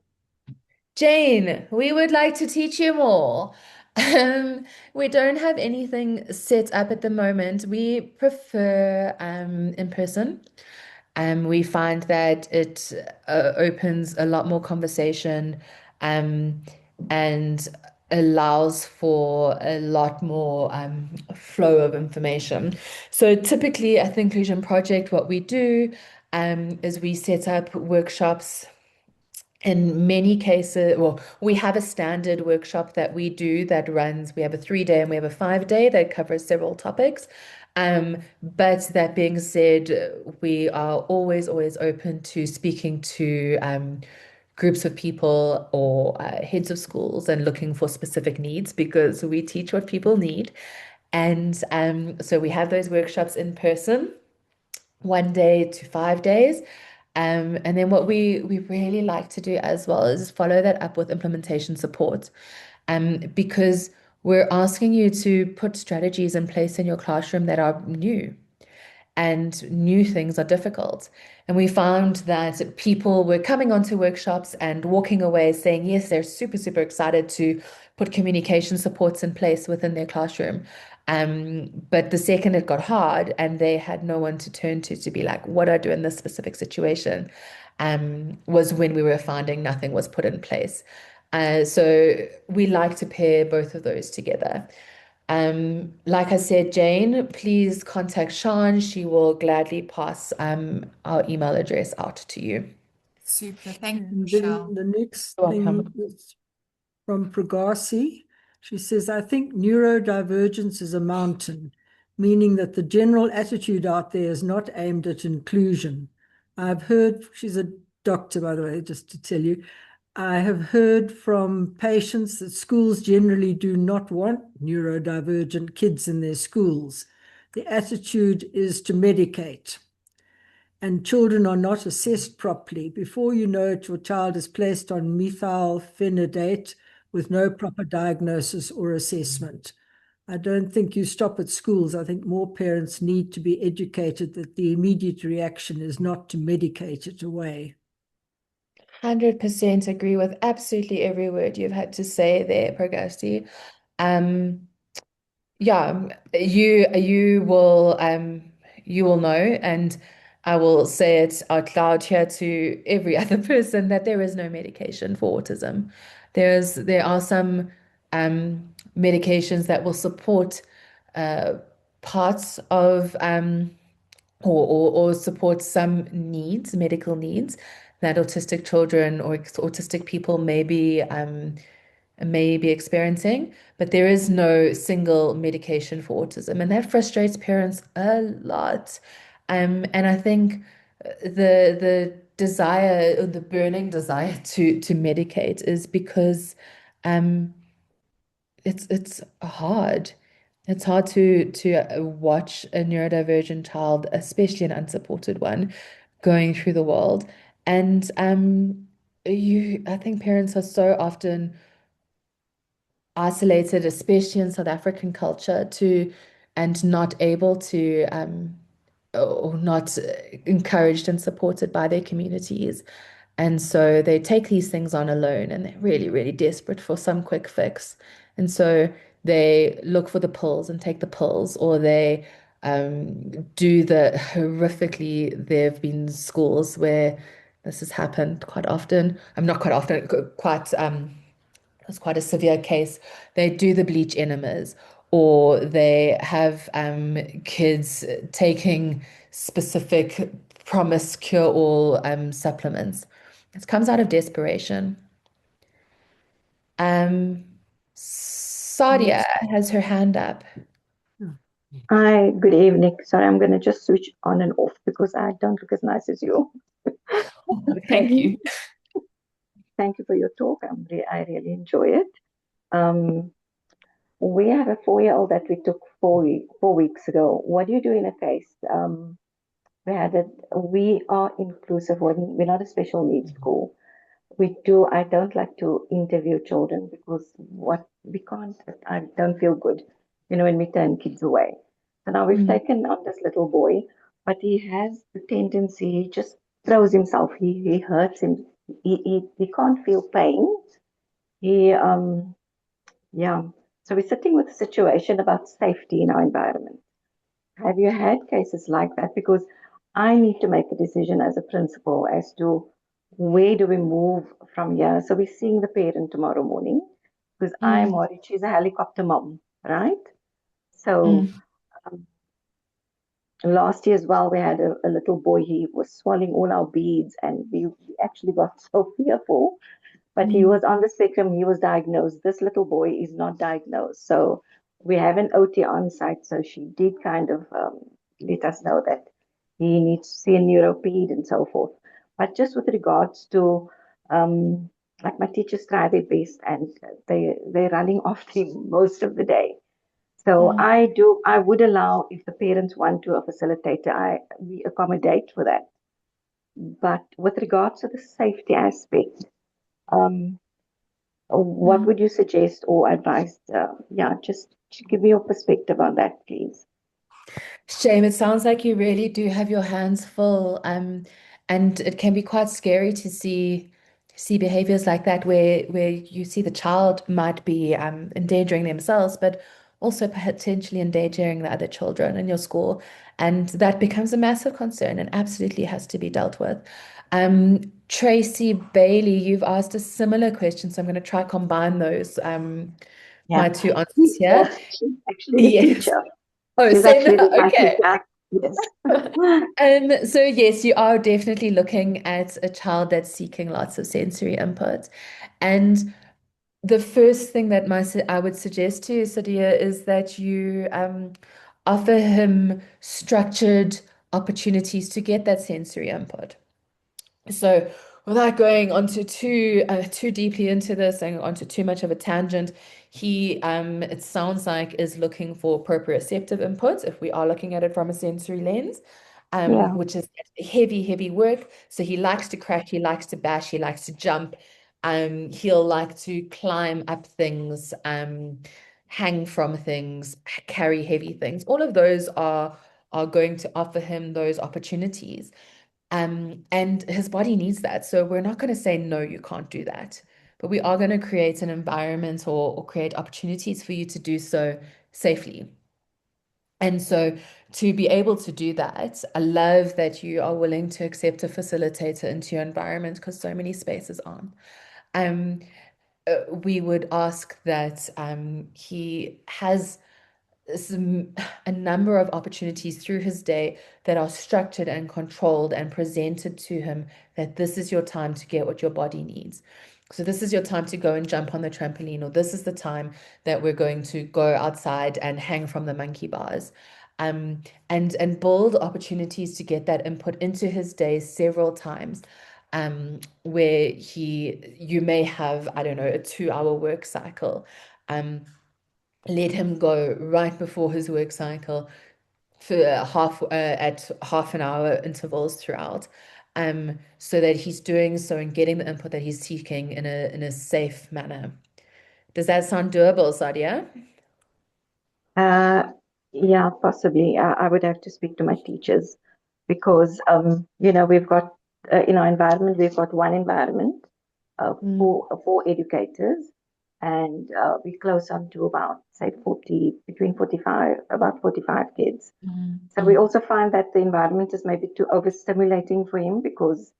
Jane, we would like to teach you more. We don't have anything set up at the moment. We prefer in person. We find that it opens a lot more conversation and allows for a lot more flow of information. So typically at the Inclusion Project, what we do is we set up workshops. In many cases, well, we have a standard workshop that we do that runs, we have a 3-day and we have a 5-day that covers several topics. But that being said, we are always open to speaking to groups of people or heads of schools and looking for specific needs, because we teach what people need. And so we have those workshops in person, 1 day to 5 days. And then what we really like to do as well is follow that up with implementation support, because we're asking you to put strategies in place in your classroom that are new, and new things are difficult. And we found that people were coming onto workshops and walking away saying, yes, they're super, super excited to put communication supports in place within their classroom. But the second it got hard and they had no one to turn to be like, what do I do in this specific situation? Was when we were finding nothing was put in place. So we like to pair both of those together. Like I said, Jane, please contact Sean. She will gladly pass our email address out to you. Super. Thank you, And Michelle. then the next You're thing welcome. is from Pragasi. She says, I think neurodivergence is a mountain, meaning that the general attitude out there is not aimed at inclusion. I've heard, she's a doctor, by the way, just to tell you, I have heard from patients that schools generally do not want neurodivergent kids in their schools. The attitude is to medicate, and children are not assessed properly. Before you know it, your child is placed on methylphenidate with no proper diagnosis or assessment. I don't think you stop at schools. I think more parents need to be educated that the immediate reaction is not to medicate it away. 100% agree with absolutely every word you've had to say there, Pragasti. Yeah, you will know, and I will say it out loud here to every other person, that there is no medication for autism. There are some medications that will support parts of or support some needs, medical needs, that autistic children or autistic people may be experiencing, but there is no single medication for autism, and that frustrates parents a lot. And I think the desire, or the burning desire to medicate, is because it's hard. It's hard to watch a neurodivergent child, especially an unsupported one, going through the world. And I think parents are so often isolated, especially in South African culture, and not able to or not encouraged and supported by their communities. And so they take these things on alone, and they're really, really desperate for some quick fix. And so they look for the pills and take the pills, or they do the horrifically, there have been schools where this has happened quite often. I'm not quite often, quite it's quite a severe case. They do the bleach enemas, or they have kids taking specific promise cure-all supplements. It comes out of desperation. Sadia has her hand up. Hi, good evening. Sorry, I'm going to just switch on and off because I don't look as nice as you. Thank you. Thank you for your talk. I really enjoy it. We have a 4-year-old that we took 4 weeks ago. What do you do in a case? We are inclusive. We're not a special needs school. I don't like to interview children because I don't feel good, when we turn kids away. So now we've taken on this little boy, but he has the tendency, he just throws himself, he hurts him, he can't feel pain. Yeah. So we're sitting with a situation about safety in our environment. Have you had cases like that? Because I need to make a decision as a principal as to where do we move from here. So we're seeing the parent tomorrow morning because I'm worried she's a helicopter mom, right? So last year as well, we had a little boy, he was swallowing all our beads and we actually got so fearful. But he was on the spectrum, he was diagnosed. This little boy is not diagnosed. So we have an OT on site. So she did kind of let us know that he needs to see a neuroped and so forth. But just with regards to, like my teachers try their best and they're running off him most of the day. So I would allow, if the parents want to, a facilitator, we accommodate for that. But with regards to the safety aspect, what would you suggest or advise? Just give me your perspective on that, please. Shame, it sounds like you really do have your hands full. And it can be quite scary to see behaviors like that where you see the child might be endangering themselves, but also potentially endangering the other children in your school. And that becomes a massive concern and absolutely has to be dealt with. Tracy Bailey, you've asked a similar question, so I'm going to try combine those my two answers here. She's actually the teacher. Oh, She's same. actually my Okay. teacher. Yes. So yes, you are definitely looking at a child that's seeking lots of sensory input. And the first thing that I would suggest to you, Sadia, is that you offer him structured opportunities to get that sensory input. So without going onto too deeply into this and onto too much of a tangent, he it sounds like is looking for proprioceptive input if we are looking at it from a sensory lens, which is heavy work. So he likes to crack, he likes to bash, he likes to jump, he'll like to climb up things, hang from things, carry heavy things. All of those are going to offer him those opportunities. And his body needs that. So we're not going to say, no, you can't do that. But we are going to create an environment or create opportunities for you to do so safely. And so to be able to do that, I love that you are willing to accept a facilitator into your environment because so many spaces aren't. We would ask that he has a number of opportunities through his day that are structured and controlled and presented to him, that this is your time to get what your body needs. So this is your time to go and jump on the trampoline, or this is the time that we're going to go outside and hang from the monkey bars. And build opportunities to get that input into his day several times. Where you may have, I don't know, a 2-hour work cycle. Let him go right before his work cycle for at half an hour intervals throughout, so that he's doing so and getting the input that he's seeking in a safe manner. Does that sound doable, Sadia? Yeah, possibly. I would have to speak to my teachers because, we've got in our environment, we've got one environment for educators. and we close on to about, say, 40, between 45, about 45 kids. So we also find that the environment is maybe too overstimulating for him because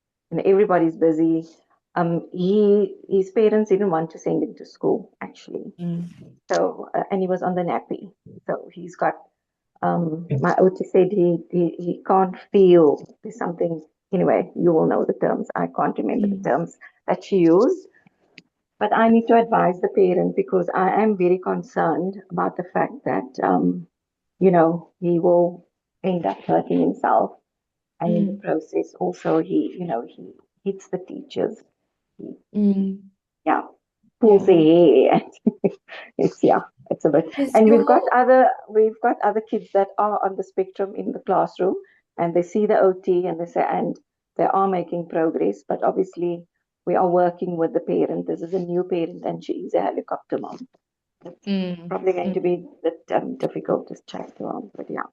everybody's busy. His parents didn't want to send him to school, actually. So, and he was on the nappy. So he's got, my OT said he can't feel, there's something, anyway, you will know the terms. I can't remember the terms that she used. But I need to advise the parent because I am very concerned about the fact that, he will end up hurting himself. And in the process, also, he hits the teachers. Yeah, pulls their hair. It's a bit. And we've got other kids that are on the spectrum in the classroom, and they see the OT and they say, and they are making progress. But obviously, we are working with the parent. This is a new parent, and she is a helicopter mom. It's probably going to be a bit difficult to chat to her, but yeah.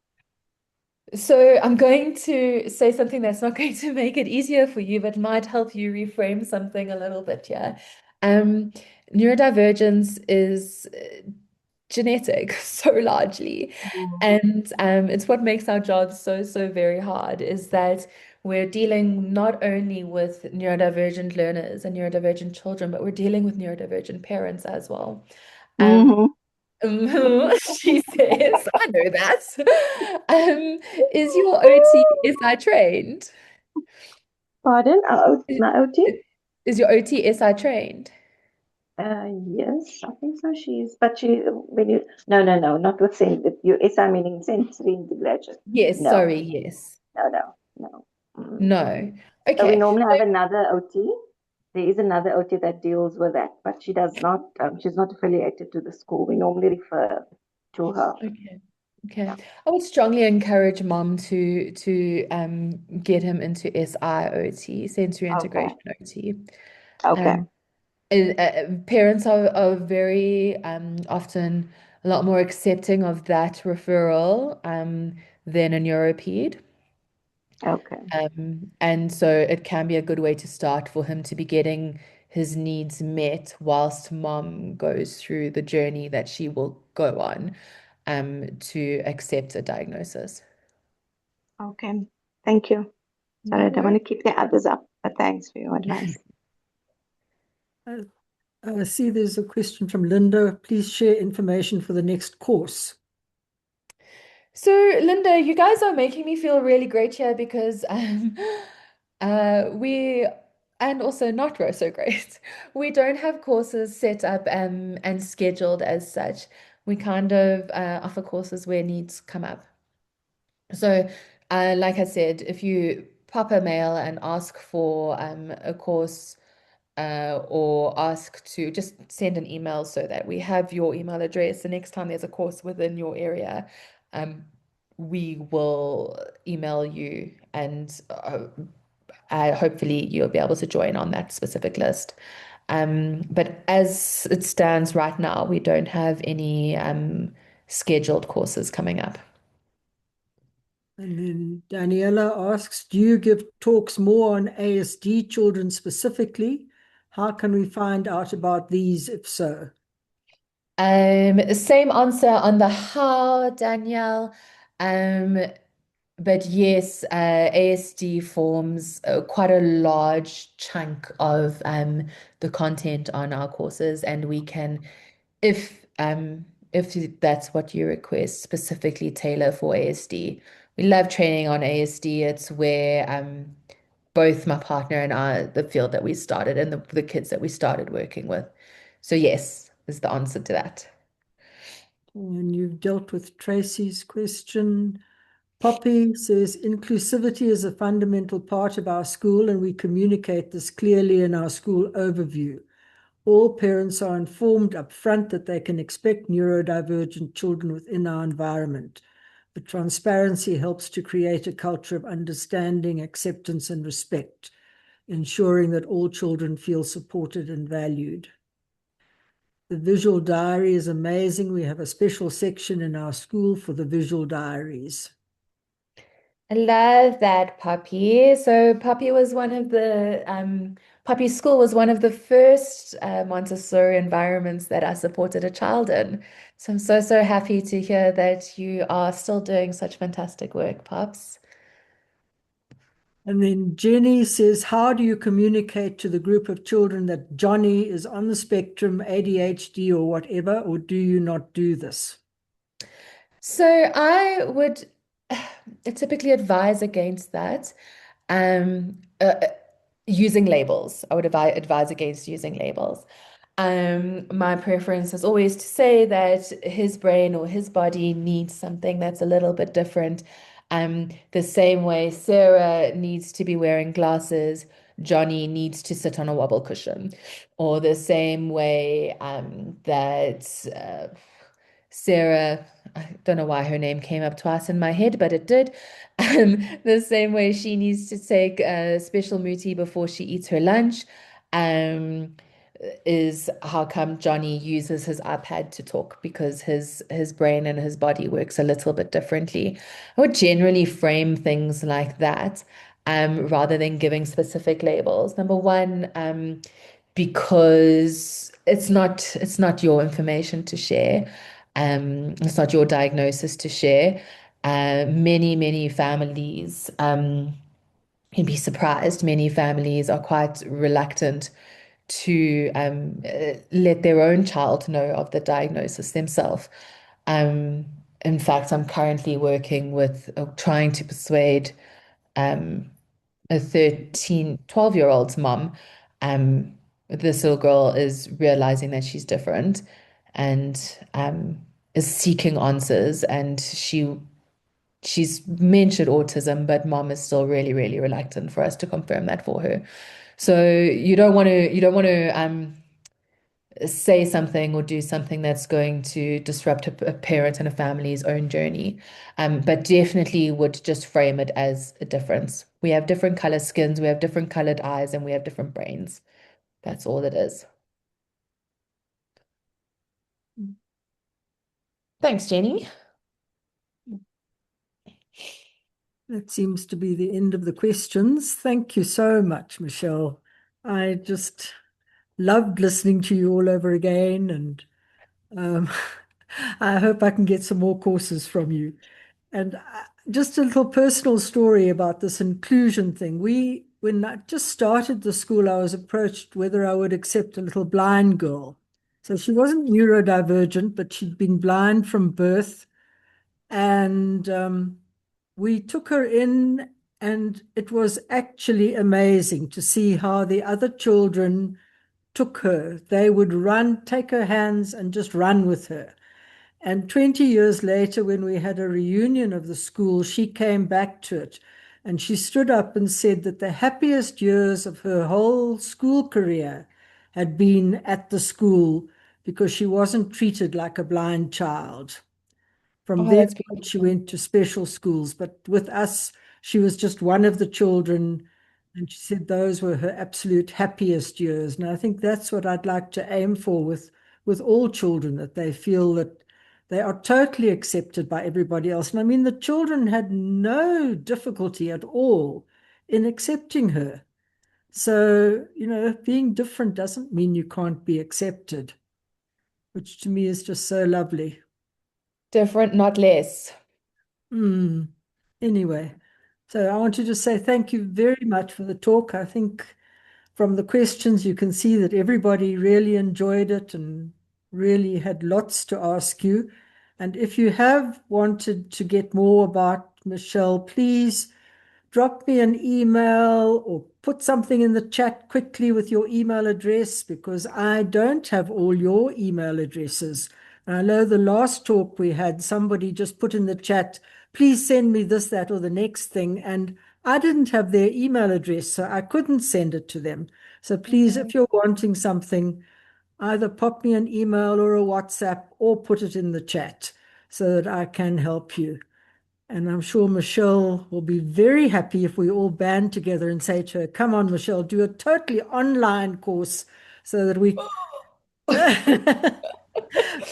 So I'm going to say something that's not going to make it easier for you, but might help you reframe something a little bit, yeah. Neurodivergence is genetic so largely, and it's what makes our jobs so very hard, is that we're dealing not only with neurodivergent learners and neurodivergent children, but we're dealing with neurodivergent parents as well. She says, I know that. Is your OT SI trained? Pardon? My OT? Is your OT SI trained? Yes, I think so. But no, not with you SI meaning sensory integration. Yes, No. sorry, yes. No. No. So we Okay. normally have another OT. There is another OT that deals with that, but she does not. She's not affiliated to the school. We normally refer to her. Okay. I would strongly encourage mom to get him into SIOT, sensory integration OT. Okay. Parents are very often a lot more accepting of that referral than a neuroped. Okay. And so it can be a good way to start for him to be getting his needs met whilst mom goes through the journey that she will go on to accept a diagnosis. Okay. Thank you. Sorry, I don't want to keep the others up, but thanks for your advice. I see there's a question from Linda. Please share information for the next course. So, Linda, you guys are making me feel really great here because we, and also not so great, we don't have courses set up and scheduled as such. We kind of offer courses where needs come up. So, like I said, if you pop a mail and ask for a course, or ask to just send an email so that we have your email address. The next time there's a course within your area, we will email you, and hopefully you'll be able to join on that specific list. But as it stands right now, we don't have any scheduled courses coming up. And then Daniela asks, do you give talks more on ASD children specifically? How can we find out about these if so? Same answer on the how, Danielle. But yes, ASD forms quite a large chunk of the content on our courses, and we can, if that's what you request, specifically tailor for ASD. We love training on ASD. It's where both my partner and I, the field that we started and the kids that we started working with. So yes, is the answer to that. And you've dealt with Tracy's question. Poppy says, inclusivity is a fundamental part of our school, and we communicate this clearly in our school overview. All parents are informed up front that they can expect neurodivergent children within our environment. The transparency helps to create a culture of understanding, acceptance, and respect, ensuring that all children feel supported and valued. The visual diary is amazing. We have a special section in our school for the visual diaries. I love that, Poppy. So Poppy was one of the Poppy School was one of the first Montessori environments that I supported a child in. So I'm so, so happy to hear that you are still doing such fantastic work, Pops. And then Jenny says, how do you communicate to the group of children that Johnny is on the spectrum, ADHD or whatever, or do you not do this? So I would typically advise against that. Um, uh, uh, Using labels. I would advise against using labels. My preference is always to say that his brain or his body needs something that's a little bit different. The same way Sarah needs to be wearing glasses, Johnny needs to sit on a wobble cushion, or the same way that Sarah, I don't know why her name came up twice in my head, but it did. The same way she needs to take a special muti before she eats her lunch, um, is how come Johnny uses his iPad to talk because his brain and his body works a little bit differently. I would generally frame things like that, rather than giving specific labels. Number one, because it's not your information to share. It's not your diagnosis to share. Many families, you'd be surprised, many families are quite reluctant to let their own child know of the diagnosis themselves. Um, in fact, I'm currently working with trying to persuade a 12-year-old's mom. Um, this little girl is realizing that she's different and is seeking answers, and she's mentioned autism, but mom is still really reluctant for us to confirm that for her. So you don't want to say something or do something that's going to disrupt a parent and a family's own journey. But definitely would just frame it as a difference. We have different color skins, we have different colored eyes, and we have different brains. That's all it is. Thanks, Jenny. That seems to be the end of the questions. Thank you so much, Michelle. I just loved listening to you all over again, and um, I hope I can get some more courses from you. And just a little personal story about this inclusion thing. When I just started the school, I was approached whether I would accept a little blind girl. So she wasn't neurodivergent, but she'd been blind from birth. And we took her in, and it was actually amazing to see how the other children took her. They would run, take her hands, and just run with her. And 20 years later, when we had a reunion of the school, she came back to it. And she stood up and said that the happiest years of her whole school career had been at the school because she wasn't treated like a blind child. From Oh, there, that's she beautiful. went to special schools, but with us, she was just one of the children. And she said those were her absolute happiest years. And I think that's what I'd like to aim for with all children, that they feel that they are totally accepted by everybody else. And I mean, the children had no difficulty at all in accepting her. So, being different doesn't mean you can't be accepted, which to me is just so lovely. Different, not less. Mm. Anyway, so I want to just say thank you very much for the talk. I think from the questions, you can see that everybody really enjoyed it and really had lots to ask you. And if you have wanted to get more about Michelle, please drop me an email or put something in the chat quickly with your email address, because I don't have all your email addresses. And I know the last talk we had, somebody just put in the chat, please send me this, that, or the next thing. And I didn't have their email address, so I couldn't send it to them. So please, if you're wanting something, either pop me an email or a WhatsApp or put it in the chat so that I can help you. And I'm sure Michelle will be very happy if we all band together and say to her, come on, Michelle, do a totally online course so that we,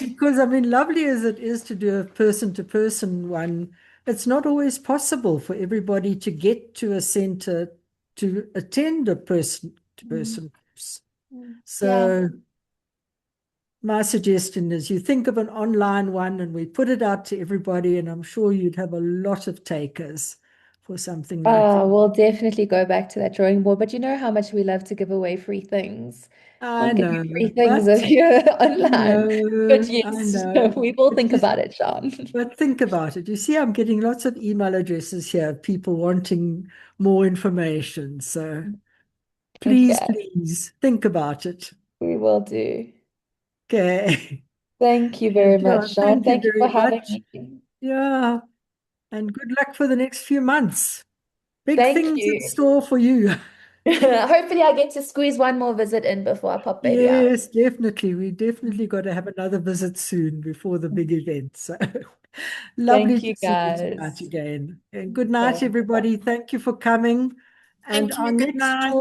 because I mean, lovely as it is to do a person-to-person one, it's not always possible for everybody to get to a center to attend a person-to-person course. Yeah. So my suggestion is you think of an online one and we put it out to everybody, and I'm sure you'd have a lot of takers for something like that. We'll definitely go back to that drawing board, but you know how much we love to give away free things. I Can't give know, you free things but if you're I online. know, But I yes, know. we will But think you- about it, Sean. But think about it. You see, I'm getting lots of email addresses here, of people wanting more information. So please, Okay, please think about it. we will do. Okay. Thank you very And yeah, much, Sean. thank you Thank you very for having much. me. Yeah. And good luck for the next few months. Big Thank things in you. store for you. Hopefully, I get to squeeze one more visit in before I pop baby out. Yes, definitely. We definitely got to have another visit soon before the big event. So lovely Thank to you, see you tonight guys. again. And good night, Okay. everybody. Thank you for coming. And Thank you. our Good night.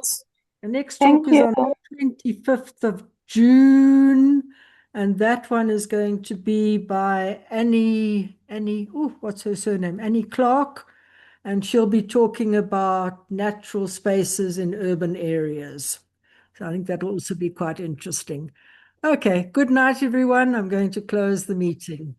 next Thank talk is you. on the 25th of June. And that one is going to be by what's her surname? Annie Clark. And she'll be talking about natural spaces in urban areas. So I think that'll also be quite interesting. Okay, good night, everyone. I'm going to close the meeting.